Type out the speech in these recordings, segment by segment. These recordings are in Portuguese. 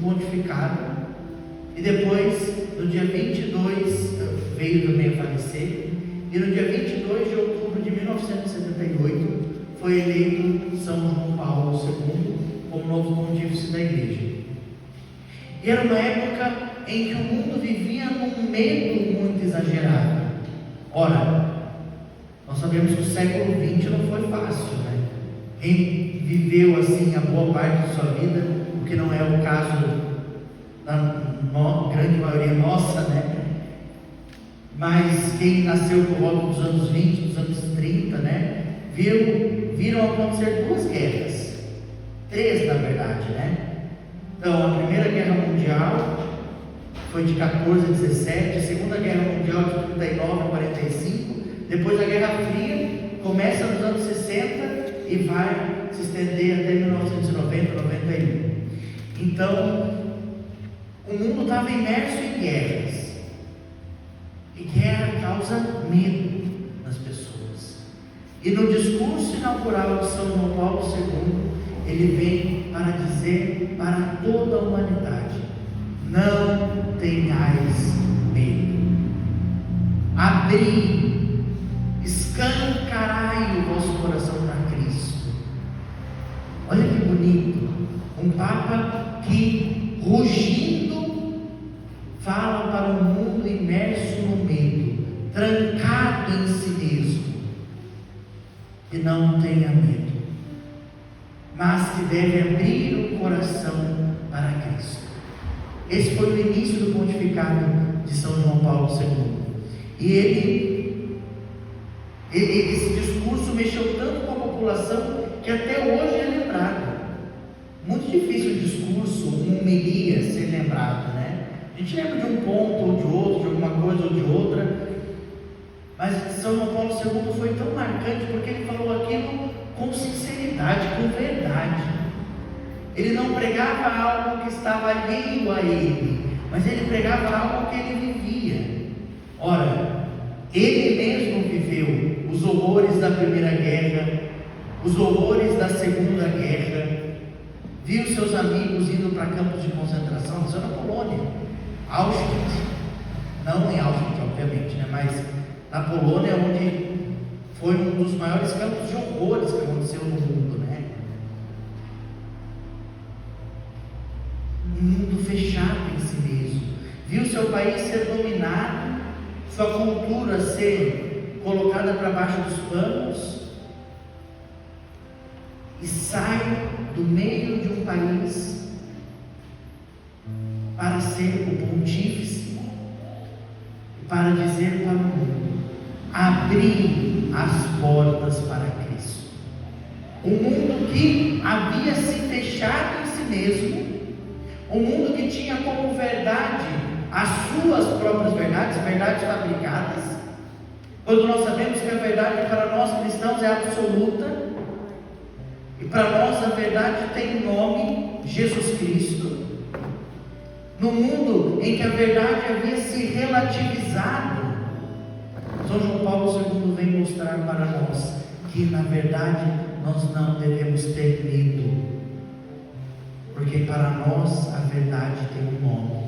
pontificado, e depois, no dia 22, veio também a falecer, e no dia 22 de outubro de 1978, foi eleito São João Paulo II como novo pontífice da Igreja. E era uma época em que o mundo vivia num medo muito exagerado. Ora, nós sabemos que o século XX não foi fácil, né? Quem viveu assim a boa parte de sua vida, o que não é o caso da grande maioria nossa, né? Mas quem nasceu por volta dos anos 20, dos anos 30, né? Viram acontecer duas guerras, três na verdade, né? Então, a Primeira Guerra Mundial foi de 14 a 17, a Segunda Guerra Mundial de 39 a 45, depois a Guerra Fria começa nos anos 60 e vai se estender até 1990, 91. Então, o mundo estava imerso em guerras, e guerra causa medo nas pessoas. E no discurso inaugural de São João Paulo II, ele vem para dizer para toda a humanidade: não tenhais medo, abri, escancarai o vosso coração para Cristo. Olha que bonito, um Papa que, rugindo, fala para um mundo imerso no medo, trancado em si mesmo, que não tenha medo, mas que deve abrir o coração para Cristo. Esse foi o início do pontificado de São João Paulo II. E esse discurso mexeu tanto com a população que até hoje é lembrado. Muito difícil o discurso, uma homilia ser lembrado, né? A gente lembra de um ponto ou de outro, de alguma coisa ou de outra, mas São João Paulo II foi tão marcante porque ele falou aquilo com sinceridade, com verdade. Ele não pregava algo que estava alheio a ele, mas ele pregava algo que ele vivia. Ora, ele mesmo viveu os horrores da Primeira Guerra, os horrores da Segunda Guerra, viu seus amigos indo para campos de concentração, isso na Polônia, Auschwitz, não em Auschwitz obviamente, né? Mas na Polônia, onde foi um dos maiores campos de horrores que aconteceu no mundo, né? Um mundo fechado em si mesmo, viu seu país ser dominado, sua cultura ser colocada para baixo dos panos, e sai do meio de um país para ser o pontífice, para dizer para o mundo: abrir as portas para Cristo. Um mundo que havia se fechado em si mesmo, um mundo que tinha como verdade as suas próprias verdades, verdades fabricadas, quando nós sabemos que a verdade para nós cristãos é absoluta, e para nós a verdade tem o nome Jesus Cristo. No mundo em que a verdade havia se relativizado, São João Paulo II vem mostrar para nós que na verdade nós não devemos ter medo, porque para nós a verdade tem um nome,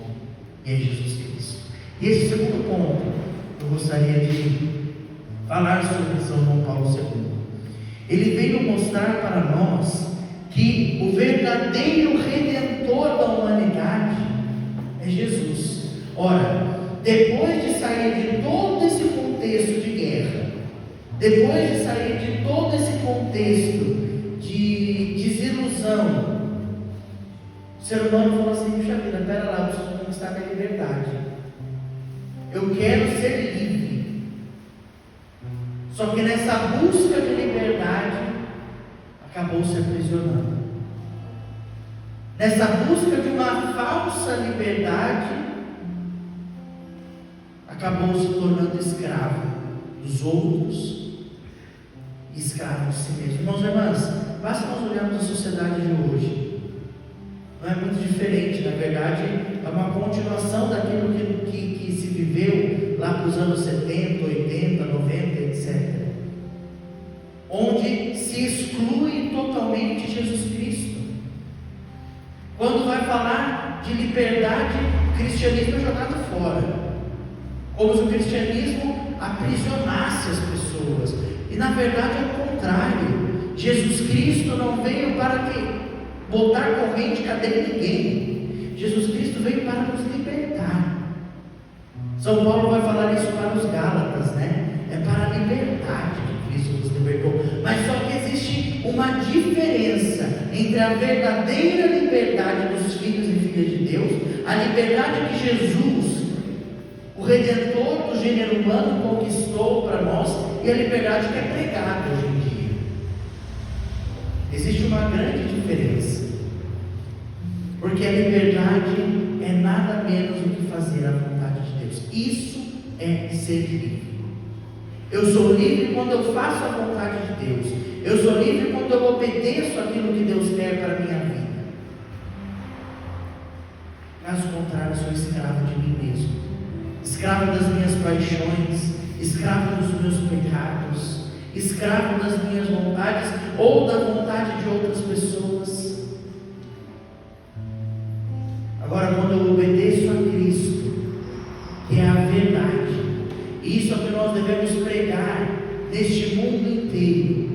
e é Jesus Cristo. E esse segundo ponto eu gostaria de falar sobre São João Paulo II. Ele veio mostrar para nós que o verdadeiro Redentor da humanidade é Jesus. Ora, depois de sair de todo esse contexto de guerra, depois de sair de todo esse contexto de desilusão, o ser humano falou assim: puxa vida, pera lá, eu preciso conquistar minha liberdade, eu quero ser livre. Só que nessa busca de liberdade, acabou se aprisionando. Nessa busca de uma falsa liberdade, acabou se tornando escravo dos outros, escravo de si mesmo. Irmãos e irmãs, basta nós olharmos a sociedade de hoje. Não é muito diferente, na verdade, é uma continuação daquilo que se viveu lá para os anos 70, 80, 90, etc. Onde se exclui totalmente Jesus Cristo. Quando vai falar de liberdade, o cristianismo é jogado fora, como se o cristianismo aprisionasse as pessoas. E na verdade é o contrário. Jesus Cristo não veio para botar corrente, cadeia em ninguém. Jesus Cristo veio para nos libertar. São Paulo vai falar isso para os Gálatas, né? É para a liberdade que Cristo nos libertou. Mas só que existe uma diferença entre a verdadeira liberdade dos filhos e filhas de Deus, a liberdade que Jesus, o Redentor do gênero humano, conquistou para nós, e a liberdade que é pregada hoje em dia. Existe uma grande diferença, porque a liberdade é nada menos do que fazer a vontade de Deus. Isso é ser livre. Eu sou livre quando eu faço a vontade de Deus. Eu sou livre quando eu obedeço aquilo que Deus quer para a minha vida. Caso contrário, eu sou escravo de mim mesmo, escravo das minhas paixões, escravo dos meus pecados, escravo das minhas vontades ou da vontade de outras pessoas. Agora, quando eu obedeço a Cristo, que é a verdade, e isso é o que nós devemos pregar neste mundo inteiro,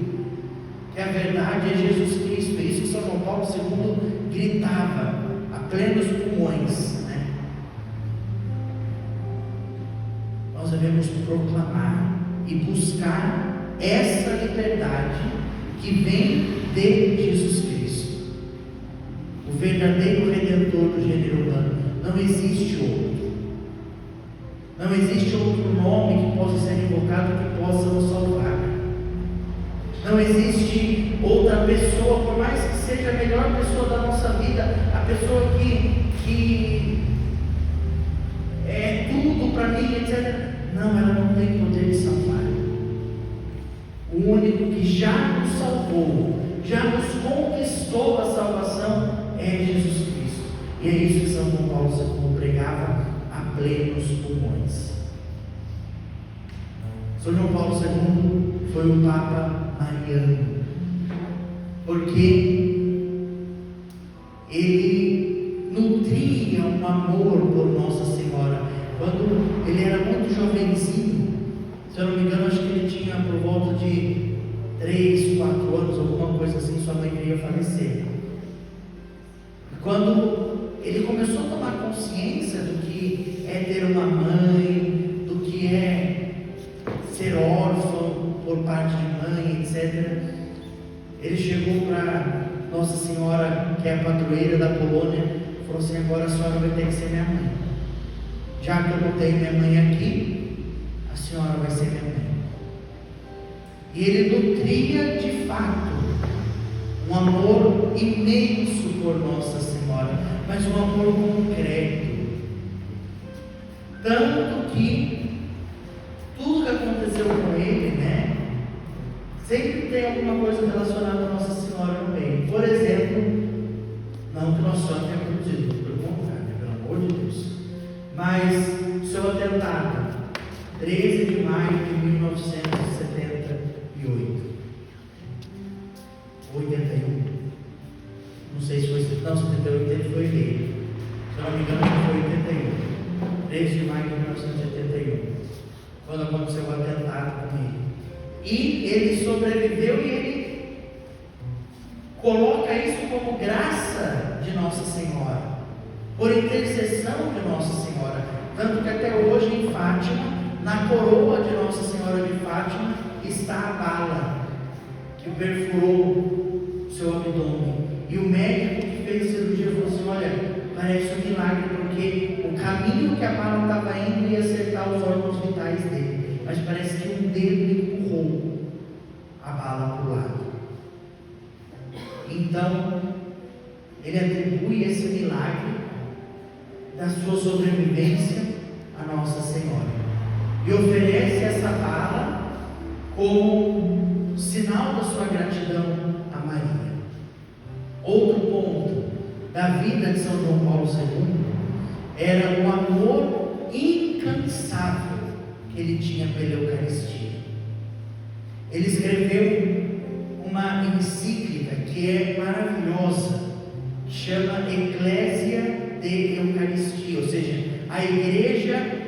que a verdade é Jesus Cristo. É isso que São João Paulo II gritava a plenos pulmões, né? Nós devemos proclamar e buscar essa liberdade que vem de Jesus Cristo, o verdadeiro Redentor do gênero humano. Não existe outro. Não existe outro nome que possa ser invocado que possa nos salvar. Não existe outra pessoa, por mais que seja a melhor pessoa da nossa vida, a pessoa que é tudo para mim, etc. Não, ela não tem poder de salvar. O único que já nos salvou, já nos conquistou a salvação, é Jesus Cristo. E é isso que São João Paulo II pregava a plenos pulmões. São João Paulo II foi o Papa Mariano, porque ele nutria um amor por Nossa Senhora. Quando ele era muito jovenzinho, se eu não me engano, acho que ele tinha por volta de 3, 4 anos, alguma coisa assim, sua mãe veio a falecer. Quando ele começou a tomar consciência do que é ter uma mãe, do que é ser órfão por parte de mãe, etc., ele chegou para Nossa Senhora, que é a padroeira da Polônia, e falou assim: agora a senhora vai ter que ser minha mãe. Já que eu não tenho minha mãe aqui, a senhora vai ser minha mãe. E ele nutria de fato um amor imenso por Nossa Senhora, mas um amor concreto. Tanto que tudo que aconteceu com ele, né, sempre tem alguma coisa relacionada a Nossa Senhora no meio. Por exemplo, não que Nossa Senhora tenha produzido, pelo contrário, pelo amor de Deus, mas o seu atentado, 13 de maio de 1978, 81, não sei se foi, não, 78 ele foi eleito, se eu não me engano foi 81, 13 de maio de 1981, quando aconteceu o atentado com ele. E ele sobreviveu, e ele coloca isso como graça de Nossa Senhora, por intercessão de Nossa Senhora. Tanto que até hoje em Fátima, na coroa de Nossa Senhora de Fátima, está a bala que perfurou o seu abdômen. E o médico que fez a cirurgia falou assim: olha, parece um milagre, porque o caminho que a bala estava indo ia acertar os órgãos vitais dele, mas parece que um dedo empurrou a bala para o lado. Então, ele atribui esse milagre da sua sobrevivência a Nossa Senhora, e oferece essa bala como sinal da sua gratidão a Maria. Outro ponto da vida de São João Paulo II era o amor incansável que ele tinha pela Eucaristia. Ele escreveu uma encíclica que é maravilhosa, chama Eclésia de Eucaristia, ou seja, a igreja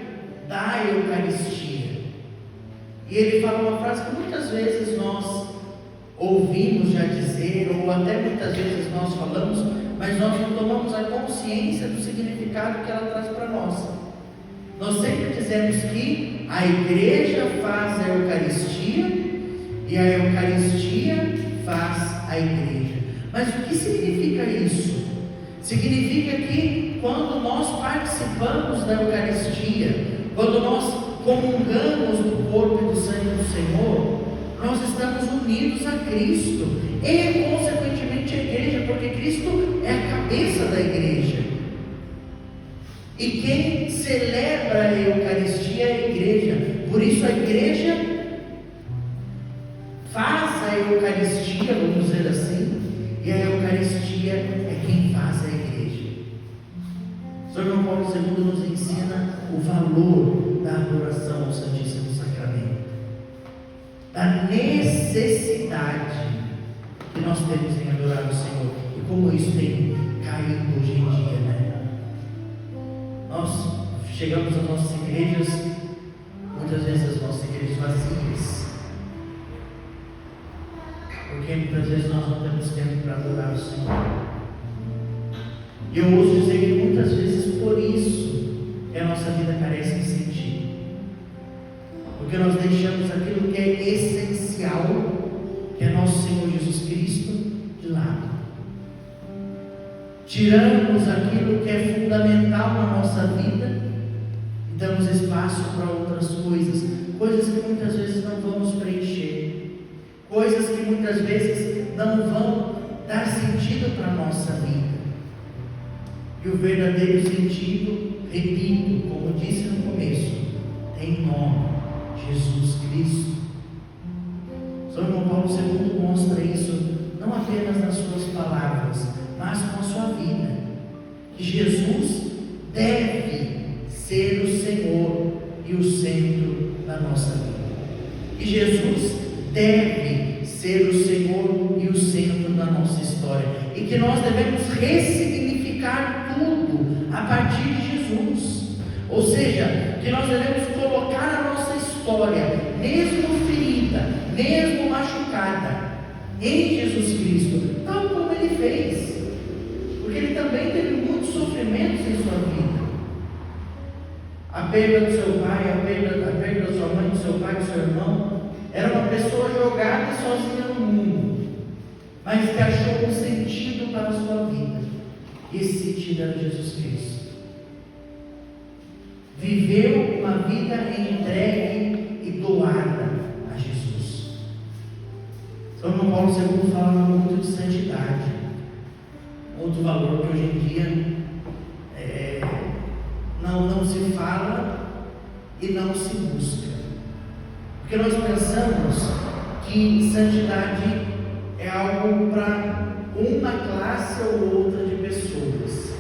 da Eucaristia. E ele fala uma frase que muitas vezes nós ouvimos já dizer, ou até muitas vezes nós falamos, mas nós não tomamos a consciência do significado que ela traz para nós. Nós sempre dizemos que a igreja faz a Eucaristia e a Eucaristia faz a igreja. Mas o que significa isso? Significa que quando nós participamos da Eucaristia, quando nós comungamos do corpo e do sangue do Senhor, nós estamos unidos a Cristo e consequentemente a igreja, porque Cristo é a cabeça da igreja. E quem celebra a Eucaristia é a igreja. Por isso a igreja faz a Eucaristia, vamos dizer assim, e a Eucaristia é quem faz a igreja. São João Paulo II nos ensina o valor da adoração ao Santíssimo Sacramento, da necessidade que nós temos em adorar o Senhor, e como isso tem caído hoje em dia, né? Nós chegamos às nossas igrejas, muitas vezes as nossas igrejas vazias, porque muitas vezes nós não temos tempo para adorar o Senhor. E eu ouso dizer que muitas vezes por isso que a nossa vida carece de sentido, porque nós deixamos aquilo que é essencial, que é nosso Senhor Jesus Cristo, de lado. Tiramos aquilo que é fundamental na nossa vida e damos espaço para outras coisas, coisas que muitas vezes não vamos preencher, coisas que muitas vezes não vão dar sentido para a nossa vida. E o verdadeiro sentido, repito, como disse no começo, tem nome: Jesus Cristo. São João Paulo II mostra isso não apenas nas suas palavras, mas com a sua vida, que Jesus deve ser o Senhor e o centro da nossa vida, que Jesus deve ser o Senhor e o centro da nossa história, e que nós devemos ressignificar tudo a partir de Jesus, ou seja, que nós devemos colocar a nossa história, mesmo ferida, mesmo machucada, em Jesus Cristo, tal como Ele fez, porque Ele também teve muitos sofrimentos em sua vida. A perda do seu pai, a perda da sua mãe, do seu pai, do seu irmão. Era uma pessoa jogada sozinha no mundo, mas que achou um sentido para a sua vida. Esse sentido era Jesus Cristo. Viveu uma vida entregue e doada a Jesus. São João Paulo II fala muito de santidade, outro valor que hoje em dia não se fala e não se busca, porque nós pensamos que santidade é algo para uma classe ou outra de pessoas.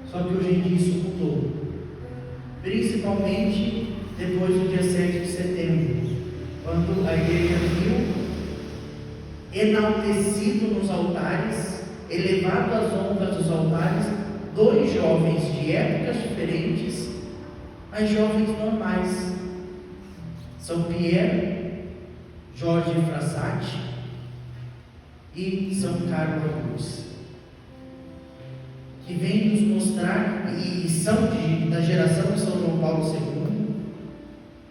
Só que hoje em dia isso mudou, principalmente depois do dia 7 de setembro, quando a igreja viu enaltecido nos altares, elevado às honras dos altares, dois jovens de épocas diferentes, mas jovens normais: São Pierre, Jorge Frassati e São Carlo Acutis, que vem nos mostrar, e são da geração de São João Paulo II,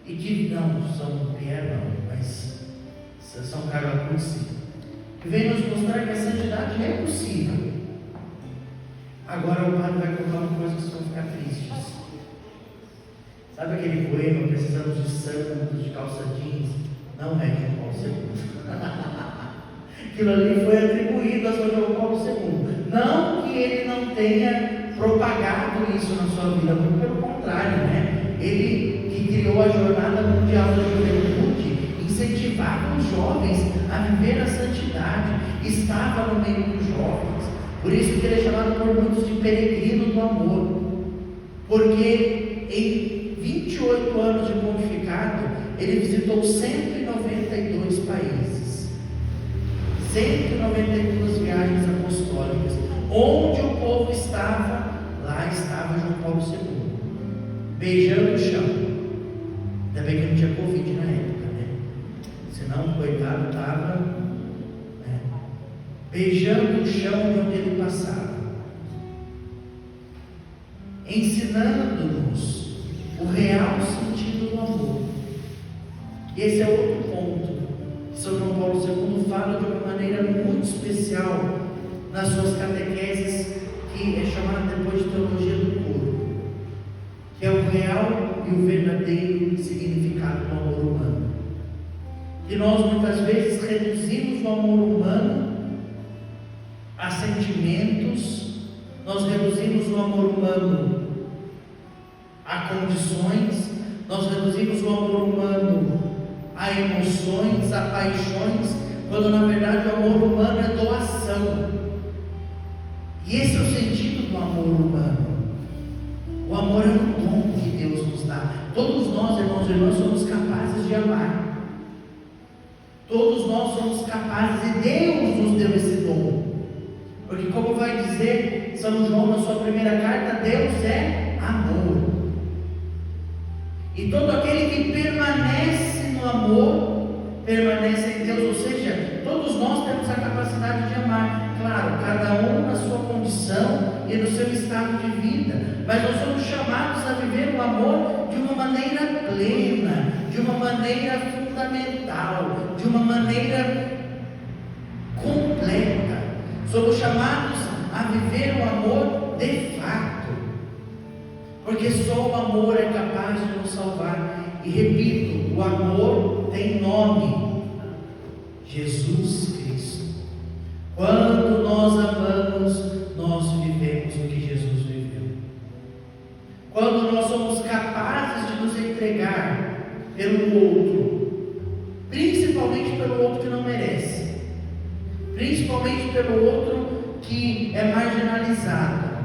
e que não, São Pierre não, mas São Carlo Acutis, que vem nos mostrar que a santidade é possível. Agora o padre vai contar uma coisa que vocês vão ficar tristes. Sabe aquele poema, precisamos de santos, de calça jeans? Não é João Paulo II. Aquilo ali foi atribuído a São João Paulo II. Não que ele não tenha propagado isso na sua vida, muito pelo contrário, né? Ele que criou a Jornada Mundial da Juventude, incentivava os jovens a viver a santidade, estava no meio dos jovens. Por isso que ele é chamado por muitos de peregrino do amor, porque em 28 anos de pontificado, ele visitou 192 países. 192 viagens apostólicas. Onde o povo estava, lá estava João Paulo II, beijando o chão. Ainda bem que não tinha Covid na época, né? Senão o coitado estava beijando o chão de onde ele passava, ensinando-nos o real sentido do amor. E esse é outro ponto que São João Paulo II fala de uma maneira muito especial nas suas catequeses, que é chamada depois de teologia do corpo, que é o real e o verdadeiro significado do amor humano. E nós muitas vezes reduzimos o amor humano a sentimentos, nós reduzimos o amor humano a condições, nós reduzimos o amor humano a emoções, a paixões, quando na verdade o amor humano é doação. E esse é o sentido do amor humano. O amor é um dom que Deus nos dá. Todos nós, irmãos e irmãs, somos capazes de amar. Todos nós somos capazes, e Deus nos deu esse dom. Porque, como vai dizer São João na sua primeira carta, Deus é amor. E todo aquele que permanece no amor, permanece em Deus. Ou seja, todos nós temos a capacidade de amar. Claro, cada um na sua condição e no seu estado de vida. Mas nós somos chamados a viver o amor de uma maneira plena, de uma maneira fundamental, de uma maneira completa. Somos chamados a viver o amor de fato, porque só o amor é capaz de nos salvar. E repito, o amor tem nome: Jesus Cristo. Quando nós amamos, nós vivemos o que Jesus viveu. Quando nós somos capazes de nos entregar pelo outro, principalmente pelo outro que não merece, principalmente pelo outro que é marginalizado,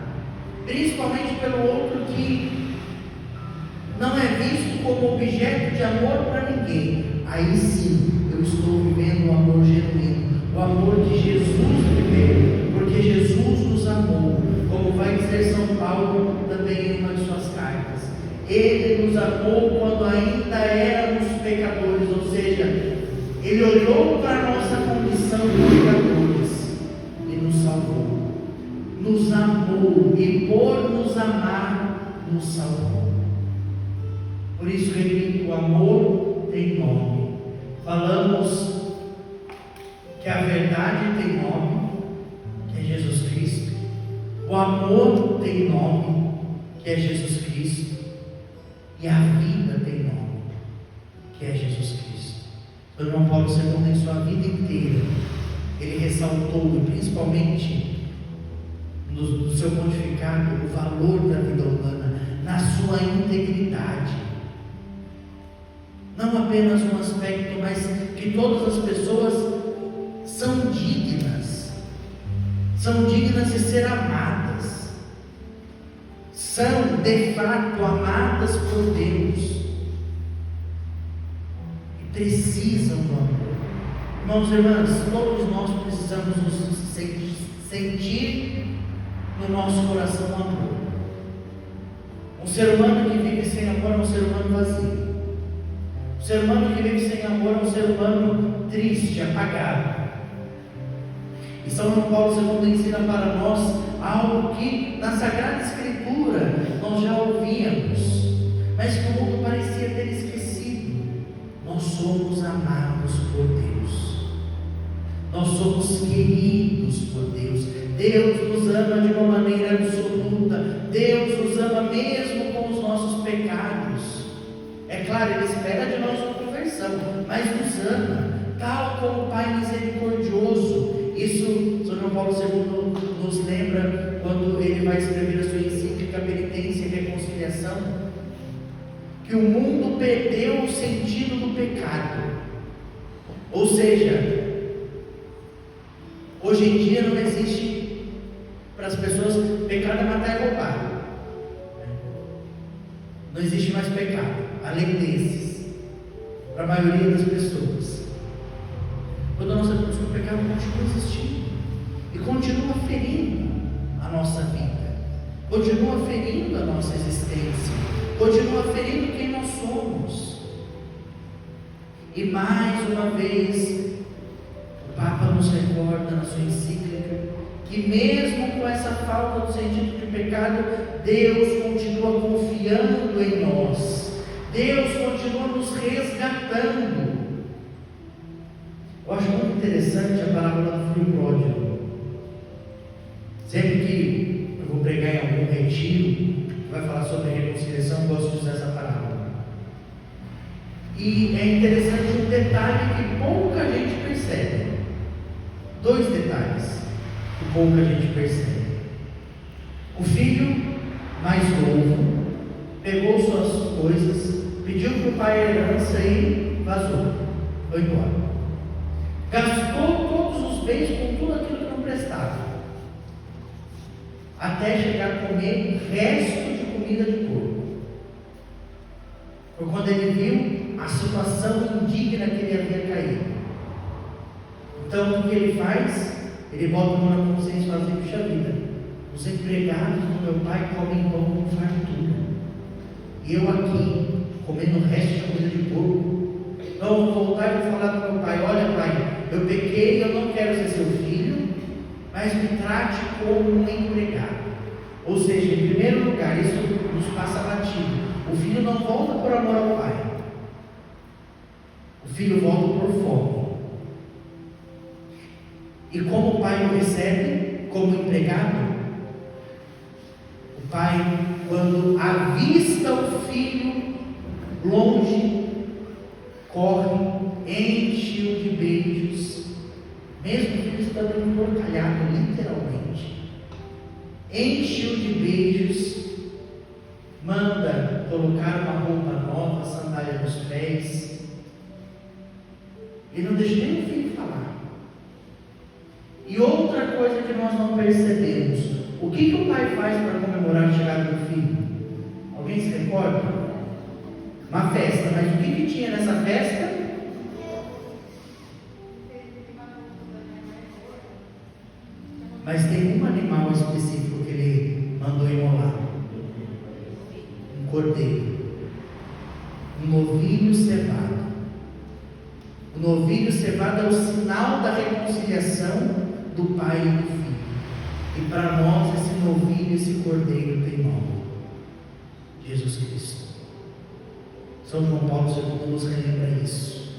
principalmente pelo outro que não é visto como objeto de amor para ninguém, aí sim eu estou vivendo o amor genuíno, o amor que Jesus viveu, porque Jesus nos amou, como vai dizer São Paulo também em uma de suas cartas. Ele nos amou quando ainda éramos pecadores, ou seja, Ele olhou para a nossa condição de pecadores e nos salvou, nos amou, e por nos amar, nos salvou. Por isso, repito, o amor tem nome. Falamos que a verdade tem nome, que é Jesus Cristo. O amor tem nome, que é Jesus Cristo. E a vida tem nome, que é Jesus Cristo. São João Paulo II, em sua vida inteira, ele ressaltou, principalmente no seu pontificado, o valor da vida humana, na sua integridade. Não apenas um aspecto, mas que todas as pessoas são dignas de ser amadas, são de fato amadas por Deus e precisam do amor. Irmãos e irmãs, todos nós precisamos nos sentir no nosso coração o amor. Um ser humano que vive sem amor é um ser humano vazio. O ser humano que vive sem amor é um ser humano triste, apagado. E São João Paulo II ensina para nós algo que na Sagrada Escritura nós já ouvíamos, mas que o mundo parecia ter esquecido. Nós somos amados por Deus, nós somos queridos por Deus. Deus nos ama de uma maneira absoluta. Deus nos ama mesmo com os nossos pecados. É claro, Ele espera de nós uma conversão, mas nos ama, tal como o Pai misericordioso. Isso São João Paulo II nos lembra quando ele vai escrever a sua encíclica Penitência e Reconciliação, que o mundo perdeu o sentido do pecado. Ou seja, hoje em dia não existe para as pessoas: pecado é matar e roubar. Não existe mais pecado além desses, para a maioria das pessoas. Quando nós sabemos que o pecado pecado continua existindo e continua ferindo a nossa vida, continua ferindo a nossa existência, continua ferindo quem nós somos. E mais uma vez, o Papa nos recorda na sua encíclica que mesmo com essa falta do sentido de pecado, Deus continua confiando em nós, Deus continua nos resgatando. Eu acho muito interessante a parábola do filho pródigo. Sempre que eu vou pregar em algum retiro que vai falar sobre reconciliação, eu gosto de usar essa parábola. E é interessante um detalhe que pouca gente percebe. Dois detalhes que pouca gente percebe. O filho mais novo pegou suas coisas, pediu para o pai a herança e vazou, foi embora. Gastou todos os bens com tudo aquilo que não prestava, até chegar a comer resto de comida de porco. Foi quando ele viu a situação indigna que ele havia caído. Então o que ele faz? Ele bota a mão na consciência e fala assim: puxa vida, os empregados do meu pai comem pão com fartura, e eu aqui comendo o resto de comida de porco. Então eu vou voltar e vou falar para o meu pai: olha pai, eu pequei, eu não quero ser seu filho, mas me trate como um empregado. Ou seja, em primeiro lugar, isso nos passa batido. O filho não volta por amor ao pai, o filho volta por fome. E como o pai o recebe como empregado, o pai, quando avista o filho longe, corre, enche-o de beijos, mesmo que ele estando emporcalhado, literalmente, enche-o de beijos, manda colocar uma roupa nova, sandália nos pés, e não deixa nem o filho falar. E outra coisa que nós não percebemos: o que o pai faz para comemorar a chegada do filho? Alguém se recorda? Uma festa, mas o que tinha nessa festa? Mas tem um animal específico que ele mandou imolar: um cordeiro, um novilho cevado. O novilho cevado é o sinal da reconciliação do pai e do filho. E para nós esse novilho, esse cordeiro tem nome: Jesus Cristo. São João Paulo II nos relembra isso,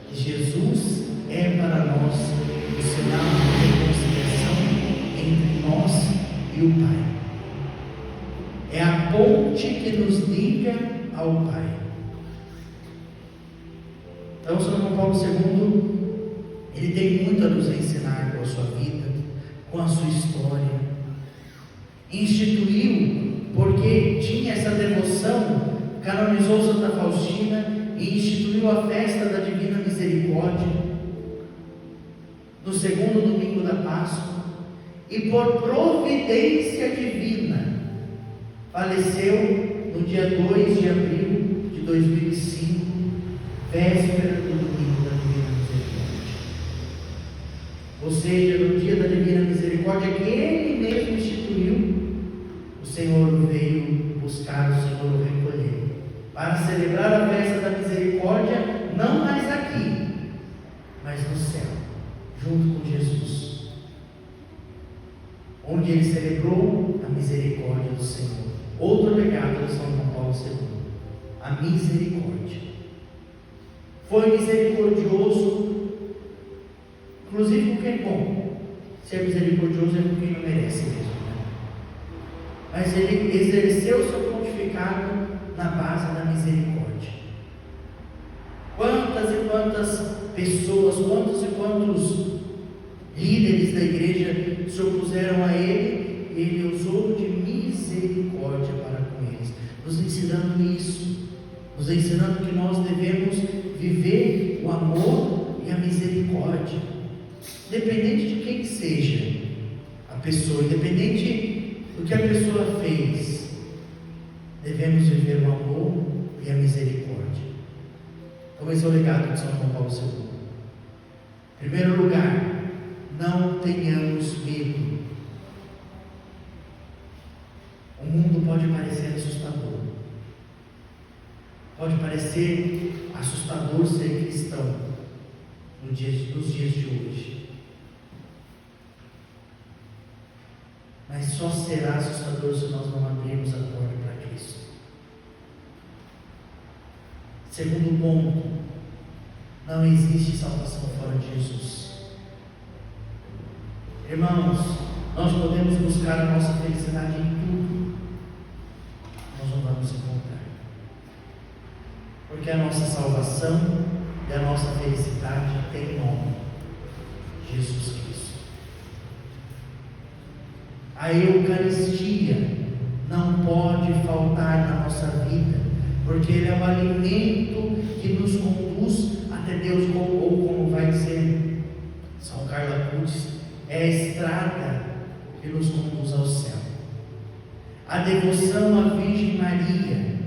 que Jesus é para nós o sinal de reconciliação entre nós e o Pai. É a ponte que nos liga ao Pai. Então São João Paulo II, ele tem muito a nos ensinar com a sua vida, com a sua história. Instituiu, porque tinha essa devoção, canonizou Santa Faustina e instituiu a festa da Divina Misericórdia no segundo domingo da Páscoa, e por providência divina faleceu no dia 2 de abril de 2005, véspera do domingo da Divina Misericórdia. Ou seja, no dia da Divina Misericórdia que Ele mesmo instituiu, o Senhor veio buscar, o Senhor o recolheu, para celebrar a festa da misericórdia, não mais aqui, mas no céu, junto com Jesus, onde ele celebrou a misericórdia do Senhor. Outro legado de São João Paulo II, a misericórdia. Foi misericordioso, inclusive com quem é bom. Ser misericordioso é com quem não merece mesmo, né? Mas ele exerceu seu pontificado na base da misericórdia. Quantas e quantas pessoas, quantos e quantos líderes da igreja se opuseram a ele, ele usou de misericórdia para com eles, nos ensinando isso, nos ensinando que nós devemos viver o amor e a misericórdia, independente de quem seja a pessoa, independente do que a pessoa fez, devemos viver o amor e a misericórdia. Então esse é o legado de São João Paulo II. Em primeiro lugar, não tenhamos medo. O mundo pode parecer assustador. Pode parecer assustador ser cristão nos dias de hoje. Mas só será assustador se nós não abrirmos a porta para Cristo. Segundo ponto, não existe salvação fora de Jesus. Irmãos, nós podemos buscar a nossa felicidade em tudo, nós não vamos encontrar, porque a nossa salvação e a nossa felicidade tem nome: Jesus Cristo. A Eucaristia não pode faltar na nossa vida, porque Ele é o alimento que nos conduz até Deus, ou como vai dizer São Carlos Acutis, é a estrada que nos conduz ao céu. A devoção à Virgem Maria,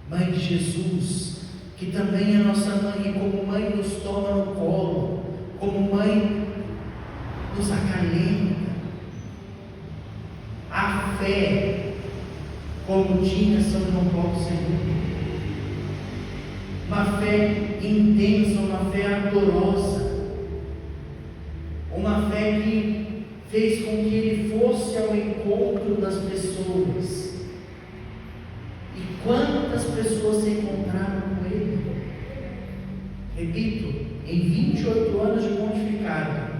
Mãe de Jesus, que também é nossa mãe, e como mãe nos toma no colo, como mãe nos acalenta. A fé, como tinha São João Paulo II, uma fé intensa, uma fé ardorosa, uma fé que fez com que ele fosse ao encontro das pessoas. E quantas pessoas se encontraram com ele? Repito, em 28 anos de pontificado,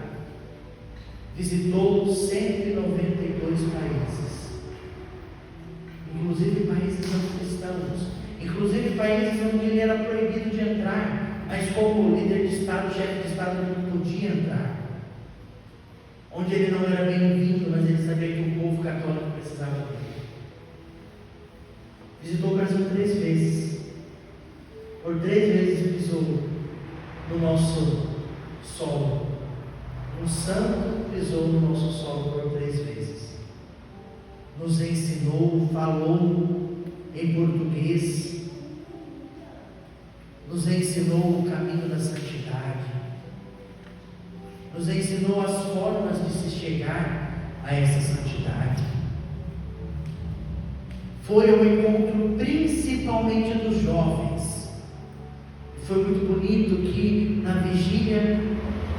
visitou 192 países, inclusive países não cristãos, inclusive países onde ele era proibido de entrar, mas como líder de Estado, chefe de Estado, ele não podia entrar, onde ele não era bem-vindo, mas ele sabia que o povo católico precisava dele. Visitou o Brasil 3 vezes, por 3 vezes pisou no nosso solo. Um santo pisou no nosso solo por 3 vezes. Nos ensinou, falou em português, nos ensinou o caminho da santidade, nos ensinou as formas de se chegar a essa santidade. Foi ao encontro principalmente dos jovens. Foi muito bonito que na vigília,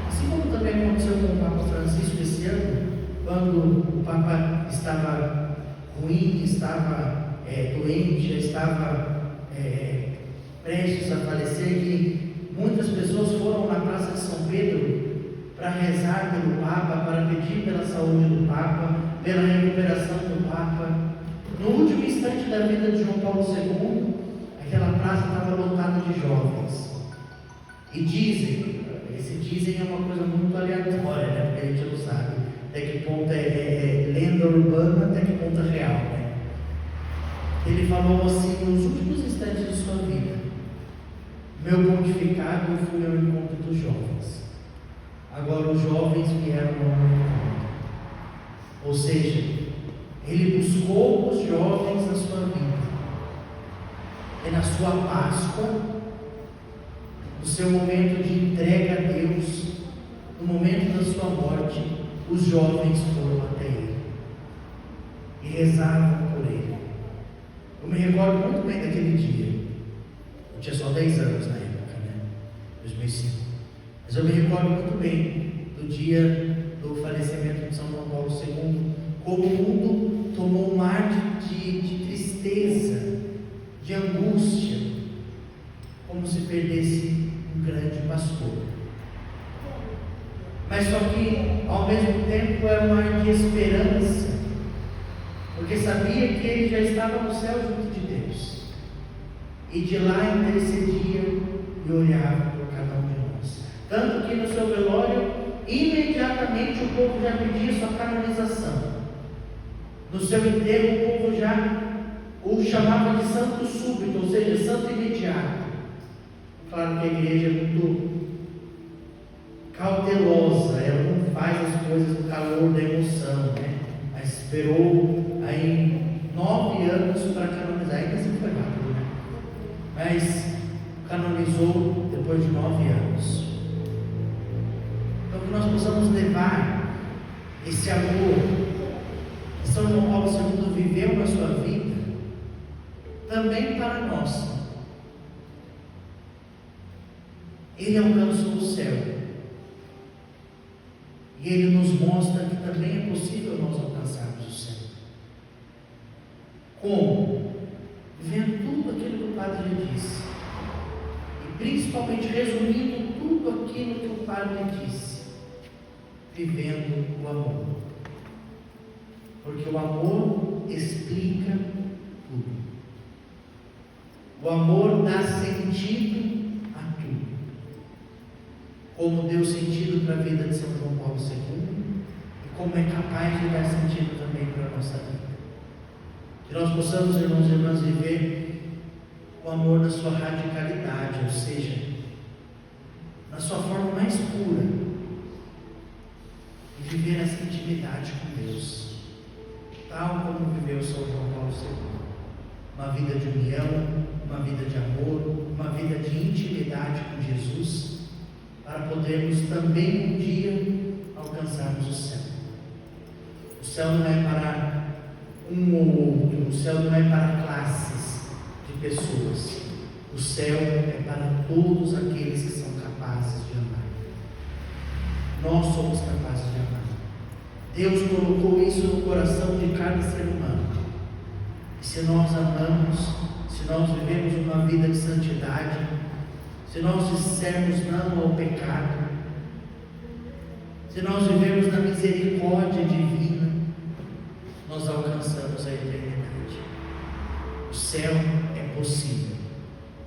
assim como também aconteceu com o Papa Francisco esse ano, quando o Papa estava ruim, estava doente, já estava prestes a falecer, que muitas pessoas foram na Praça de São Pedro para rezar pelo Papa, para pedir pela saúde do Papa, pela recuperação do Papa. No último instante da vida de João Paulo II, aquela praça estava lotada de jovens. E dizem, esse dizem é uma coisa muito aleatória, né? Porque a gente não sabe até que ponto é lenda urbana, até que ponto é real, né? Ele falou assim, nos últimos instantes de sua vida: meu pontificado, eu fui ao encontro dos jovens. Agora os jovens vieram ao meu encontro. Ou seja, ele buscou os jovens na sua vida. E na sua Páscoa, no seu momento de entrega a Deus, no momento da sua morte, os jovens foram até ele e rezavam por ele. Eu me recordo muito bem daquele dia. Eu tinha só 10 anos na época, né? 2005. Mas eu me recordo muito bem do dia do falecimento de São João Paulo II, como o mundo tomou um ar de tristeza, de angústia, como se perdesse um grande pastor. Mas só que, ao mesmo tempo, era um ar de esperança, porque sabia que ele já estava no céu junto de Deus, e de lá intercedia e olhava por cada um de nós. Tanto que no seu velório, imediatamente o povo já pedia sua canonização. No seu enterro, o povo já o chamava de santo súbito, ou seja, santo imediato. Claro que a igreja é muito cautelosa, ela não faz as coisas no calor da emoção, né? Mas esperou aí 9 anos para canonizar, ainda assim foi rápido, né? Mas canonizou depois de 9 anos. Então que nós possamos levar esse amor que São João Paulo II viveu na sua vida também para nós. Ele alcançou o céu e ele nos mostra que também é possível nós alcançarmos o céu. Como? Vendo tudo aquilo que o Padre lhe disse, e principalmente resumindo tudo aquilo que o Padre lhe disse, vivendo o amor, porque o amor explica tudo, o amor dá sentido a tudo, como deu sentido para a vida de São João Paulo II, e como é capaz de dar sentido também para a nossa vida. Que nós possamos, irmãos e irmãs, viver o amor na sua radicalidade, ou seja, na sua forma mais pura, e viver essa intimidade com Deus, tal como viveu São João Paulo II. Uma vida de união, uma vida de amor, uma vida de intimidade com Jesus, para podermos também um dia alcançarmos o céu. O céu não é para um ou outro, o céu não é para classes de pessoas, o céu é para todos aqueles que são capazes de amar. Nós somos capazes de amar. Deus colocou isso no coração de cada ser humano, e se nós amamos, se nós vivemos uma vida de santidade, se nós dissermos não ao pecado, se nós vivemos na misericórdia divina, nós alcançamos a eternidade. O céu é possível,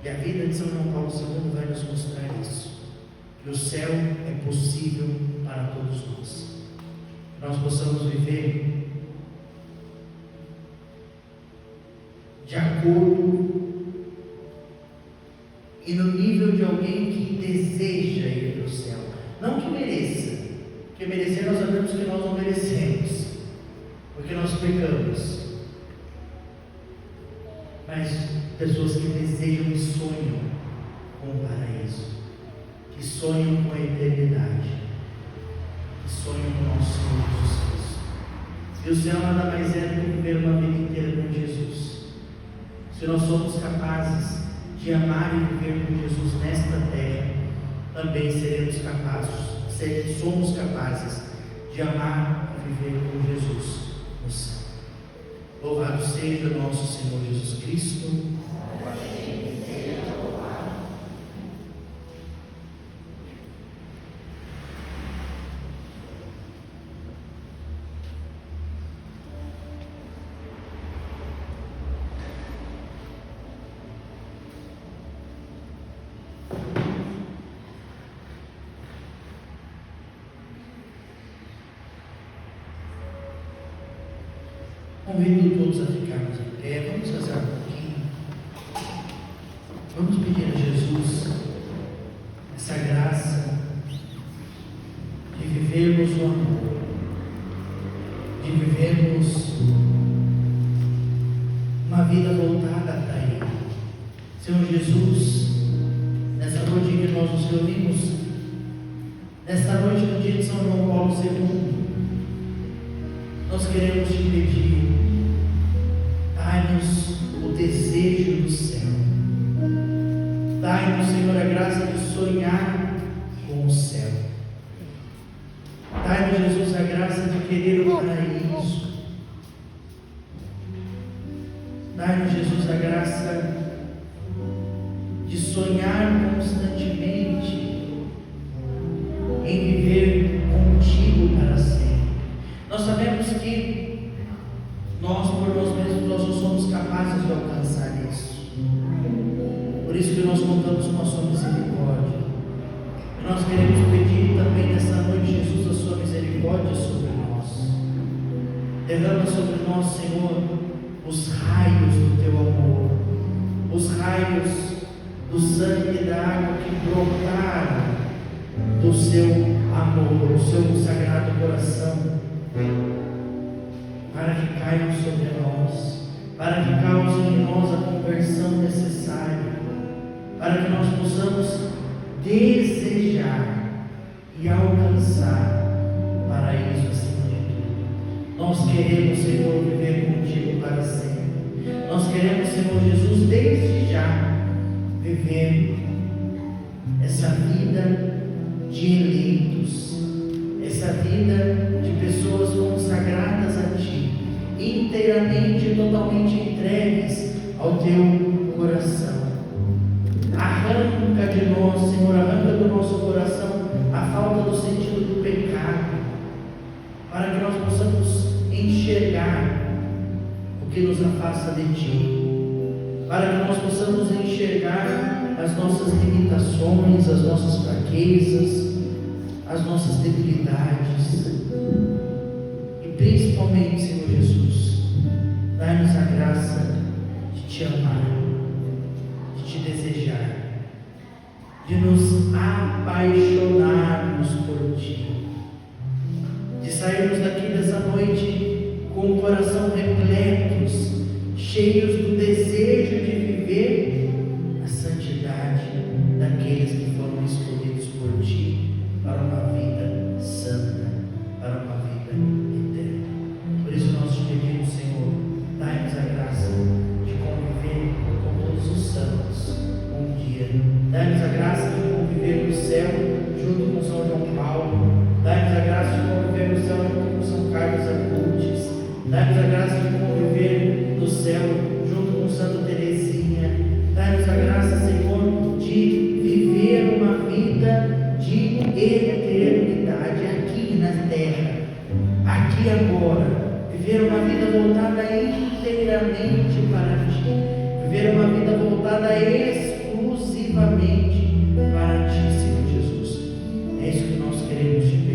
e a vida de São João Paulo II vai nos mostrar isso, que o céu é possível para todos nós. Que nós possamos viver de acordo e no nível de alguém que deseja ir para o céu, não que mereça, porque merecer nós sabemos que nós não merecemos, porque nós pecamos, mas pessoas que desejam e sonham com o paraíso, que sonham com a eternidade, que sonham com o nosso Senhor Jesus Cristo. E o céu nada mais é do que viver uma vida inteira com Jesus. Se nós somos capazes de amar e viver com Jesus nesta terra, também somos capazes de amar e viver com Jesus no céu. Louvado seja o nosso Senhor Jesus Cristo. Convido todos a ficarmos em pé, vamos rezar um pouquinho, vamos pedir a Jesus essa graça de vivermos o amor, de vivermos uma vida voltada para Ele. Senhor Jesus, nessa noite em que nós nos reunimos, nesta noite no dia de São João Paulo II, nós queremos te pedir, dai-nos o desejo do céu, dai-nos, Senhor, a graça de sonhar com o céu, dai-nos, Jesus, a graça de querer o paraíso, dai-nos, Jesus, a graça de sonhar constantemente em viver contigo para sempre. Nós sabemos que nós, por nós mesmos, nós não somos capazes de alcançar isso. Por isso que nós contamos com a sua misericórdia. E nós queremos pedir também nessa noite, Jesus, a sua misericórdia sobre nós. Derrama sobre nós, Senhor, os raios do teu amor, os raios do sangue e da água que brotaram do seu amor, do seu sagrado coração, para que caiam sobre nós, para que causem em nós a conversão necessária, para que nós possamos desejar e alcançar o paraíso acima de tudo. Nós queremos, Senhor, viver contigo para sempre. Nós queremos, Senhor Jesus, desde já viver essa vida de eleitos, essa vida de pessoas consagradas a Ti, inteiramente e totalmente entregues ao Teu coração. Arranca de nós, Senhor, arranca do nosso coração a falta do sentido do pecado, para que nós possamos enxergar o que nos afasta de Ti, para que nós possamos enxergar as nossas limitações, as nossas fraquezas, as nossas debilidades, e principalmente, Senhor Jesus, dai-nos a graça de Te amar, de Te desejar, de nos apaixonarmos por Ti, de sairmos daqui dessa noite com o coração repletos, cheios do desejo de viver a santidade daqueles que foram escolhidos por Ti para uma vida santa, para uma vida eterna. Por isso nós te pedimos, Senhor, dai-nos a graça de conviver com todos os santos um dia. Dai-nos a graça de conviver no céu junto com São João Paulo. Dai-nos a graça de conviver no céu junto com São Carlos Acutis. Dai-nos a graça de conviver no céu junto com Santa Teresinha. Dai-nos a graça, Senhor, de viver uma vida de eternidade aqui na terra, aqui agora. Viver uma vida voltada inteiramente para Ti. Viver uma vida voltada exclusivamente para Ti, Senhor Jesus. É isso que nós queremos te pedir.